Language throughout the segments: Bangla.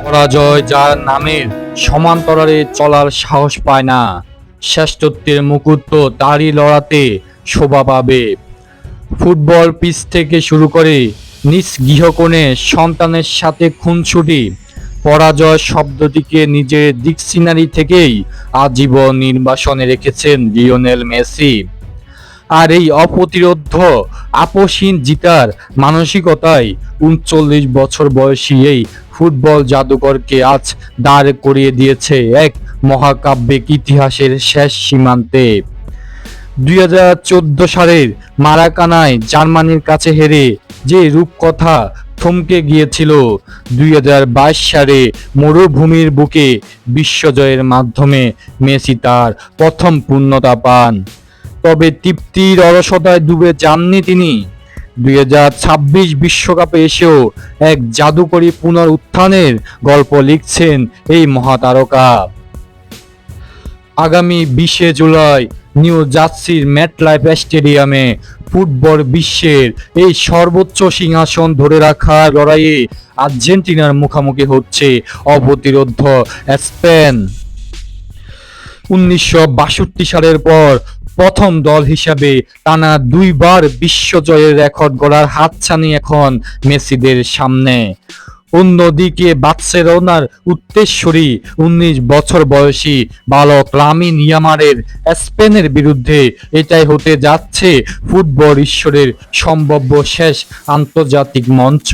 পরাজয় যার নামের সমান্তরালে চলার সাহস পায় না, শ্রেষ্ঠত্বের মুকুট তো তারই লড়াতে শোভা পাবে। ফুটবল পিচ থেকে শুরু করে নিজ গৃহকোণে সন্তানের সাথে খুনসুটি, পরাজয় শব্দটিকে নিজের ডিকশনারি থেকেই আজীবন নির্বাসনে রেখেছেন লিওনেল মেসি। আর এই অপ্রতিরোধ্য আপোষহীন জিতার মানসিকতায় ৩৯ বছর বয়সী এই ফুটবল জাদুকরকে আজ দাঁড় করিয়ে দিয়েছে এক মহাকাব্যিক ইতিহাসের শেষ সীমান্তে। ২০১৪ সালের মারাকানায় জার্মানির কাছে হেরে যে রূপকথা থমকে গিয়েছিল, ২০২২ সালে মরুভূমির বুকে বিশ্বজয়ের মাধ্যমে মেসি তার প্রথম পূর্ণতা পান। তবে তৃপ্তির অলসতায় ডুবে যাননি তিনি। ২০২৬ বিশ্বকাপে এসেও এক জাদুকরী পুনরুত্থানের গল্প লিখছেন এই মহাতারকা। আগামী ২০ জুলাই নিউ জার্সির মেটলাইফ স্টেডিয়ামে ফুটবল বিশ্বের এই সর্বোচ্চ সিংহাসন ধরে রাখার লড়াইয়ে আর্জেন্টিনার মুখোমুখি হচ্ছে অপ্রতিরোধ্য স্পেন। ১৯৬২ সালের পর প্রথম দল হিসাবে টানা দুইবার বিশ্বজয়ের রেকর্ড গড়ার হাতছানি এখন মেসিদের সামনে। অন্যদিকে বার্সেলোনার উত্তরসূরি ১৯ বছর বয়সী বালক লামিন ইয়ামালের স্পেনের বিরুদ্ধে এটাই হতে যাচ্ছে ফুটবল ঈশ্বরের সম্ভাব্য শেষ আন্তর্জাতিক মঞ্চ।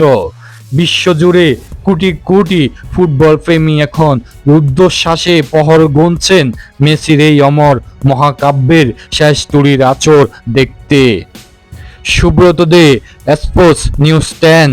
বিশ্বজুড়ে কোটি কোটি ফুটবল প্রেমী এখন রুদ্ধশ্বাসে প্রহর গুনছেন মেসির এই অমর মহাকাব্যের শেষ তুড়ির আঁচড় দেখতে। সুব্রত দে, স্পোর্টস নিউজ 10।